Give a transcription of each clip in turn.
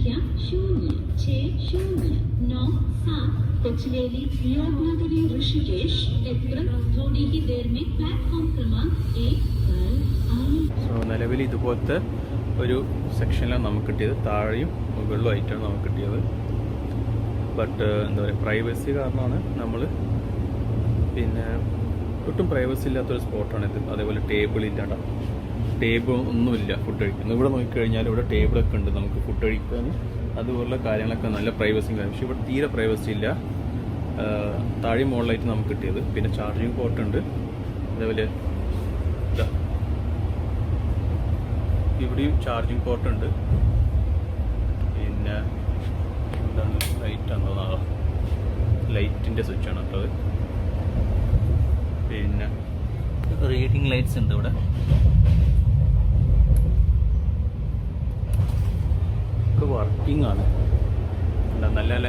संख्या 06097 कोचलेली योगनगरी ऋषिकेश एक्सप्रेस थोड़ी ही देर में प्लेटफॉर्म क्रमांक 1 पर आने. സോ നിലവിൽ ഇതുപോലത്തെ ഒരു സെക്ഷനിലാണ് നമുക്ക് കിട്ടിയത്. താഴെയും മുകളിലുമായിട്ടാണ് നമുക്ക് കിട്ടിയത്. ബട്ട് എന്താ പറയുക, പ്രൈവസി കാരണമാണ് നമ്മൾ പിന്നെ ഒട്ടും പ്രൈവസി ഇല്ലാത്തൊരു സ്പോട്ടാണിത്. അതേപോലെ ടേബിൾ ഇല്ലാണ്ട, ടേബിൾ ഒന്നുമില്ല ഫുഡ് കഴിക്കുന്നത്. ഇവിടെ നോക്കിക്കഴിഞ്ഞാൽ ഇവിടെ ടേബിളൊക്കെ ഉണ്ട് നമുക്ക് ഫുഡ് കഴിക്കാൻ, അതുപോലുള്ള കാര്യങ്ങളൊക്കെ നല്ല പ്രൈവസിയും കാര്യം. പക്ഷേ ഇവിടെ തീരെ പ്രൈവസി ഇല്ല. താഴെ മുകളിലായിട്ട് നമുക്ക് കിട്ടിയത്. പിന്നെ ചാർജിങ് പോർട്ട് ഉണ്ട്. അതേപോലെ ഇവിടെയും ചാർജിങ് പോർട്ട് ഉണ്ട്. പിന്നെ എന്താണ്, ലൈറ്റ് ആണോ, ലൈറ്റിൻ്റെ സ്വിച്ചാണ് കേട്ടത്. പിന്നെ റീഡിങ് ലൈറ്റ്സ് ഉണ്ട് ഇവിടെ. വർക്കിംഗ് ആണ്, നല്ല നല്ല.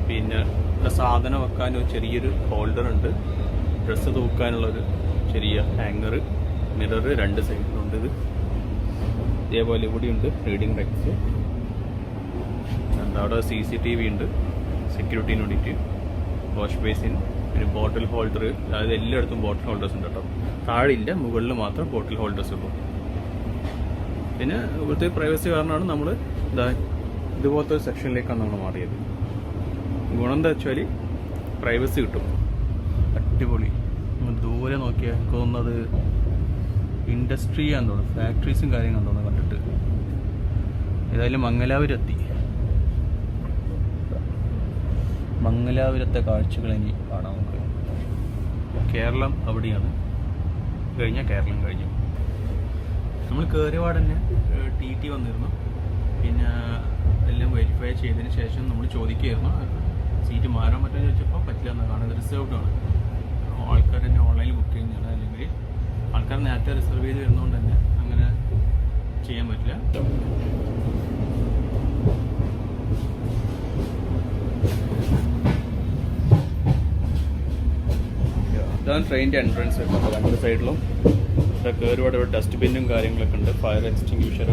പിന്നെ സാധനം വെക്കാൻ ചെറിയൊരു ഹോൾഡർ ഉണ്ട്. ഡ്രസ്സ് തൂക്കാനുള്ളൊരു ചെറിയ ഹാങ്ങർ, മിറർ രണ്ട് സൈഡിലുണ്ട്. ഇത് ഇതേപോലെ ഇവിടെയുണ്ട് റീഡിങ് ലൈറ്റ്സ്. അവിടെ CCTV ഉണ്ട് സെക്യൂരിറ്റീന് വേണ്ടിയിട്ട്. വാഷ് ബേസിൻ, പിന്നെ ബോട്ടിൽ ഹോൾഡർ. അതായത് എല്ലായിടത്തും ബോട്ടിൽ ഹോൾഡേഴ്സ് ഉണ്ട് കേട്ടോ. താഴെ ഇല്ല, മുകളിൽ മാത്രം ബോട്ടിൽ ഹോൾഡേഴ്സ് ഉള്ളൂ. പിന്നെ ഇവിടുത്തെ പ്രൈവസി കാരണമാണ് നമ്മൾ ഇതുപോലത്തെ ഒരു സെക്ഷനിലേക്കാണ് നമ്മൾ മാറിയത്. ഗുണം എന്താ വെച്ചാൽ പ്രൈവസി കിട്ടും. അടിപൊളി. ദൂരെ നോക്കിയാൽ എനിക്ക് തോന്നുന്നത് ഇൻഡസ്ട്രി ആണെന്ന് തോന്നുന്നു, ഫാക്ടറീസും കാര്യങ്ങളും തോന്നുന്നു കണ്ടിട്ട്. ഏതായാലും മംഗലാപുരത്തെ കാഴ്ചകൾ ഇനി കാണാം നമുക്ക്. കേരളം അവിടെയാണ്. കഴിഞ്ഞാൽ കേരളം കഴിഞ്ഞു. നമ്മൾ കയറിയപാട് തന്നെ TT വന്നിരുന്നു. പിന്നെ എല്ലാം വെരിഫൈ ചെയ്തതിന് ശേഷം നമ്മൾ ചോദിക്കുകയായിരുന്നു സീറ്റ് മാറാൻ പറ്റുമെന്ന് ചോദിച്ചപ്പോൾ പറ്റില്ല എന്നാണ്. കാണുന്നത് റിസർവ്ഡ് ആണ്. ആൾക്കാർ തന്നെ ഓൺലൈനിൽ ബുക്ക് ചെയ്യുന്നതാണ്. അല്ലെങ്കിൽ ആൾക്കാർ നേരത്തെ റിസർവ് ചെയ്ത് വരുന്നതുകൊണ്ട് തന്നെ അങ്ങനെ ചെയ്യാൻ പറ്റില്ല. ഇതാണ് ട്രെയിനിൻ്റെ എൻട്രൻസ്. രണ്ട് സൈഡിലും കയറിപാട് ഡസ്റ്റ്ബിന്നും കാര്യങ്ങളൊക്കെ ഉണ്ട്. ഫയർ എക്സ്റ്റിങ്ക്യൂഷർ,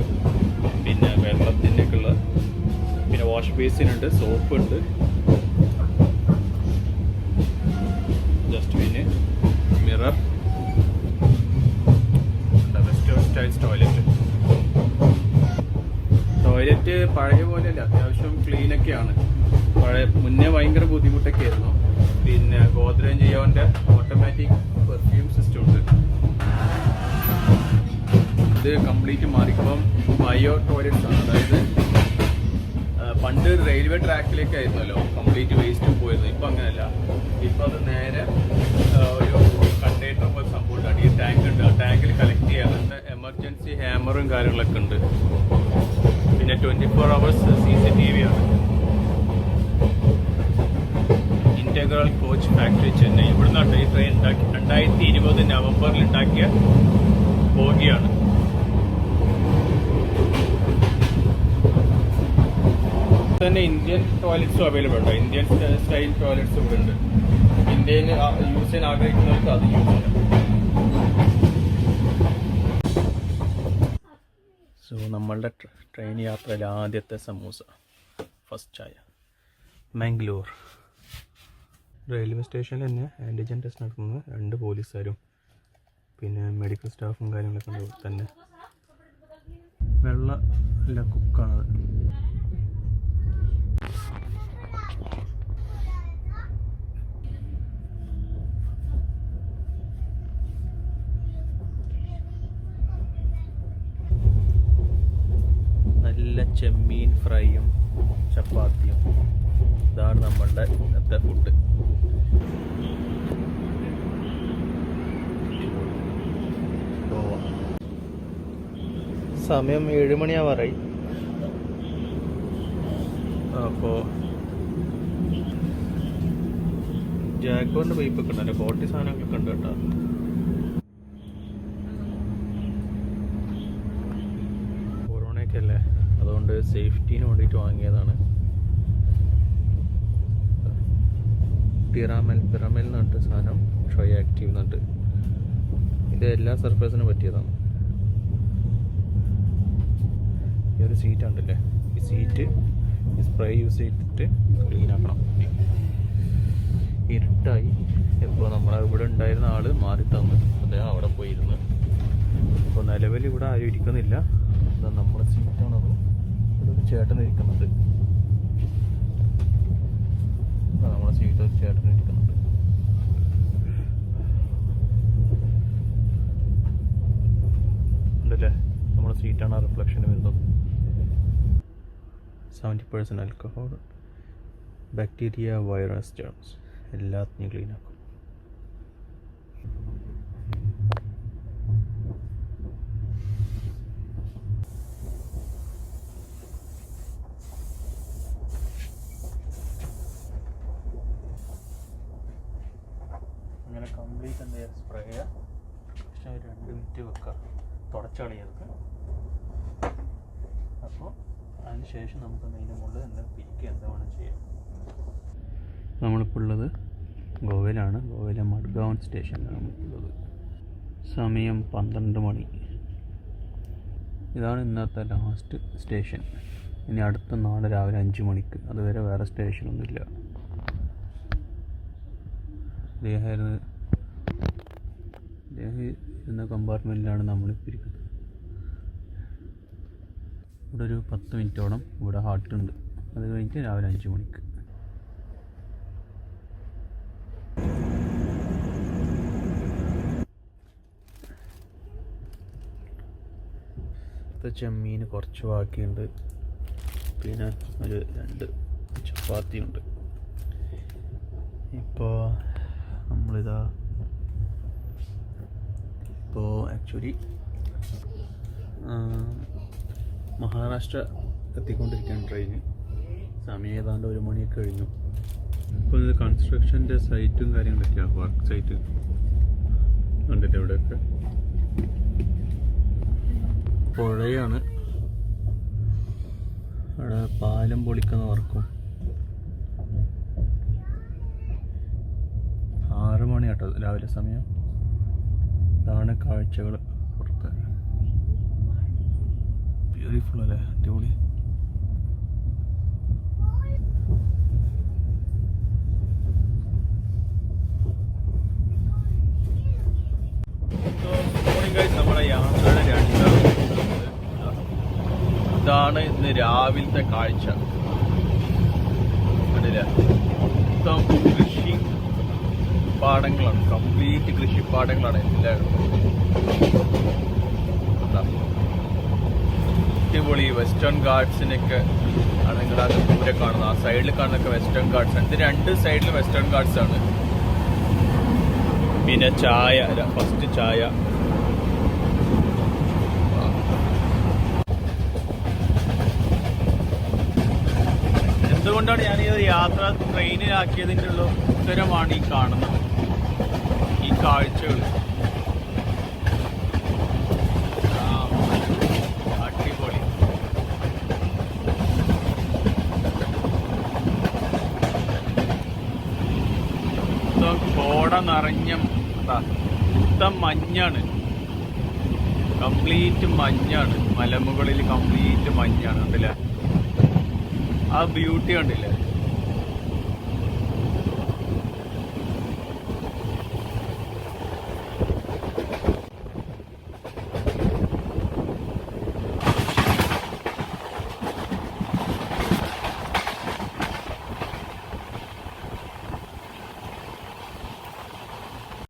പിന്നെ വെള്ളത്തിൻ്റെയൊക്കെ ഉള്ള, പിന്നെ വാഷ് ബേസിനുണ്ട്, സോപ്പ് ഉണ്ട്, dustbin, mirror, western styles toilet പഴയ പോലെയല്ല, അത്യാവശ്യം ക്ലീനൊക്കെയാണ്. മുന്നേ ഭയങ്കര ബുദ്ധിമുട്ടൊക്കെ ആയിരുന്നു. പിന്നെ ഗോദ്രേജ് ജിയോൻ്റെ ഓട്ടോമാറ്റിക് പെർഫ്യൂം സിസ്റ്റം ഉണ്ട്. ഇത് കംപ്ലീറ്റ് മാറിക്കുമ്പം ബയോ ടോയ്ലറ്റ്സ് ആണ്. അതായത് പണ്ട് റെയിൽവേ ട്രാക്കിലേക്ക് ആയിരുന്നല്ലോ കംപ്ലീറ്റ് വേസ്റ്റ് പോയിരുന്നു. ഇപ്പം അങ്ങനെയല്ല. ഇപ്പം അത് നേരെ ഒരു കണ്ടെയ്നർ പോലെ സംഭവം ഉണ്ട്. ഈ ടാങ്ക് ഉണ്ട്. ആ ടാങ്കിൽ കളക്ട് ചെയ്യാറുണ്ട്. എമർജൻസി ഹാമറും കാര്യങ്ങളൊക്കെ ഉണ്ട്. പിന്നെ 24 hours CCTV ആണ്. Integral coach factory Chennai. ഇവിടുന്നാണ് ഈ ട്രെയിൻ 2020 നവംബറിൽ ഉണ്ടാക്കിയ ബോഗിയാണ്. തന്നെ ഇന്ത്യൻ ടോയ്ലറ്റ്സും അവൈലബിൾ ഉണ്ട്. ഇന്ത്യൻ സ്റ്റൈൽ ടോയ്ലറ്റ്സ് ഇവിടെ ഉണ്ട്. ഇന്ത്യയിൽ യൂസ് ചെയ്യാൻ ആഗ്രഹിക്കുന്നവർക്ക് അത് യൂസ് ചെയ്യാം. സോ നമ്മളുടെ ട്രെയിൻ യാത്രയിൽ ആദ്യത്തെ സമൂസ, ഫസ്റ്റ് ചായ. മാംഗ്ലൂർ റെയിൽവേ സ്റ്റേഷനിൽ തന്നെ ആൻറ്റിജൻ ടെസ്റ്റ് നടത്തുന്ന 2 പോലീസുകാരും പിന്നെ മെഡിക്കൽ സ്റ്റാഫും കാര്യങ്ങളൊക്കെ ഉണ്ട്. തന്നെ വെള്ള കുക്കാണത്. നല്ല ചെമ്മീൻ ഫ്രൈയും ചപ്പാത്തിയും. ഇതാണ് നമ്മളുടെ ഇന്നത്തെ ഫുഡ്. സമയം 7 മണിയാവാറായി. അപ്പോൾ ജാക്കോൻ്റെ പൈപ്പൊക്കെ ഉണ്ട്. അതിൻ്റെ 40 സാധനങ്ങളൊക്കെ ഉണ്ട് കേട്ടോ. കൊറോണയൊക്കെ അല്ലേ, അതുകൊണ്ട് സേഫ്റ്റീന് വേണ്ടിയിട്ട് വാങ്ങിയതാണ്. പിറാമൽ എന്ന് പറഞ്ഞിട്ട് സാധനം, ട്രൈ ആക്റ്റീവ് എന്നിട്ട്. ഇത് എല്ലാ സർഫേസിനും പറ്റിയതാണ്. ഈ ഒരു സീറ്റ് ഉണ്ടല്ലേ, ഈ സീറ്റ് ഈ സ്പ്രേ യൂസ് ചെയ്തിട്ട് ക്ലീൻ ആക്കണം. ഇരുട്ടായി. ഇപ്പോൾ നമ്മളെ ഇവിടെ ഉണ്ടായിരുന്ന ആള് മാറി തന്നു, അദ്ദേഹം അവിടെ പോയിരുന്നു. ഇപ്പോൾ നിലവിൽ ഇവിടെ ആരും ഇരിക്കുന്നില്ല. ഇതാ നമ്മളെ സീറ്റാണത്. ഇവിടെ ഒരു ചേട്ടൻ ഇരിക്കുന്നുണ്ട്. നമ്മളെ സീറ്റ് ഒരു ചേട്ടൻ ഇരിക്കുന്നുണ്ട്. ഉണ്ടല്ലേ, നമ്മുടെ സീറ്റാണ് ആ റിഫ്ലക്ഷൻ വരുന്നത്. 70% ആൽക്കഹോൾ, ബാക്ടീരിയ, വൈറസ്, ജേംസ് എല്ലാത്തിനെയും ക്ലീൻ ആക്കും. അങ്ങനെ കംപ്ലീറ്റ് എന്താ സ്പ്രേ പക്ഷേ 2 മിനിറ്റ് വെക്കുക, തുടച്ച് കളയരുത്. അപ്പോൾ അതിന് ശേഷം നമുക്ക് അതിൻ്റെ മുകളിൽ എന്താ പിരിക്കുക, എന്താ വേണം ചെയ്യാം. നമ്മളിപ്പോൾ ഉള്ളത് ഗോവയിലാണ്. ഗോവയിലെ മഡ്ഗാവൺ സ്റ്റേഷനിലാണ് നമ്മളിപ്പോൾ. സമയം 12 മണി. ഇതാണ് ഇന്നത്തെ ലാസ്റ്റ് സ്റ്റേഷൻ. ഇനി അടുത്ത നാളെ രാവിലെ 5 മണിക്ക്. അതുവരെ വേറെ സ്റ്റേഷനൊന്നുമില്ല. അദ്ദേഹം ഇരുന്ന കമ്പാർട്ട്മെൻറ്റിലാണ് നമ്മളിപ്പോൾ ഇരിക്കുന്നത്. ഇവിടെ ഒരു 10 മിനിറ്റോളം ഇവിടെ ഹാൾട്ടുണ്ട്. അത് കഴിഞ്ഞിട്ട് രാവിലെ 5 മണിക്ക്. ചെമ്മീൻ കുറച്ച് ബാക്കിയുണ്ട്. പിന്നെ ഒരു 2 ചപ്പാത്തിയുണ്ട്. ഇപ്പോൾ നമ്മളിതാ ആക്ച്വലി മഹാരാഷ്ട്ര എത്തിക്കൊണ്ടിരിക്കുകയാണ് ട്രെയിന്. സമയം ഏതാണ്ട് 1 മണിയൊക്കെ കഴിഞ്ഞു. ഇപ്പോൾ ഇത് കൺസ്ട്രക്ഷൻ്റെ സൈറ്റും കാര്യങ്ങളൊക്കെയാണ്. വർക്ക് സൈറ്റ് കണ്ടിട്ട് ഇവിടെയൊക്കെ പുഴയാണ്. അവിടെ പാലം പൊളിക്കുന്ന വർക്കും. 6 മണി കേട്ടോ രാവിലെ സമയം. ഇതാണ് കാഴ്ചകൾ പുറത്ത്. ബ്യൂട്ടിഫുൾ അല്ലേ, അടിപൊളി. നമ്മുടെ യാത്രയുടെ 2 ഇതാണ് ഇന്ന് രാവിലത്തെ കാഴ്ച. കണ്ടില്ല, മൊത്തം കൃഷി പാടങ്ങളാണ്. കംപ്ലീറ്റ് കൃഷിപ്പാടങ്ങളാണ് എല്ലാവരും. അടിപൊളി വെസ്റ്റേൺ ഗാർഡ്സിനൊക്കെ ആണ് നിങ്ങൾ അത് ദൂരെ കാണുന്നത്. ആ സൈഡിൽ കാണുന്നൊക്കെ വെസ്റ്റേൺ ഗാർഡ്സ് ആണ്. ഇത് 2 സൈഡിലും വെസ്റ്റേൺ ഗാർഡ്സ് ആണ്. പിന്നെ ചായ, ഫസ്റ്റ് ചായ. എന്തുകൊണ്ടാണ് ഞാൻ ഈ യാത്ര ട്രെയിനിലാക്കിയതിൻ്റെ ഉള്ള ഉത്തരമാണ് ഈ കാണുന്നത്, ഈ കാഴ്ചകൾ. അടിപൊളി. കോട നിറഞ്ഞ മൊത്തം മഞ്ഞാണ്. കംപ്ലീറ്റ് മഞ്ഞാണ്. മലമുകളിൽ കംപ്ലീറ്റ് മഞ്ഞാണ്. കണ്ടില്ലേ, ആ ബ്യൂട്ടി കണ്ടില്ലേ.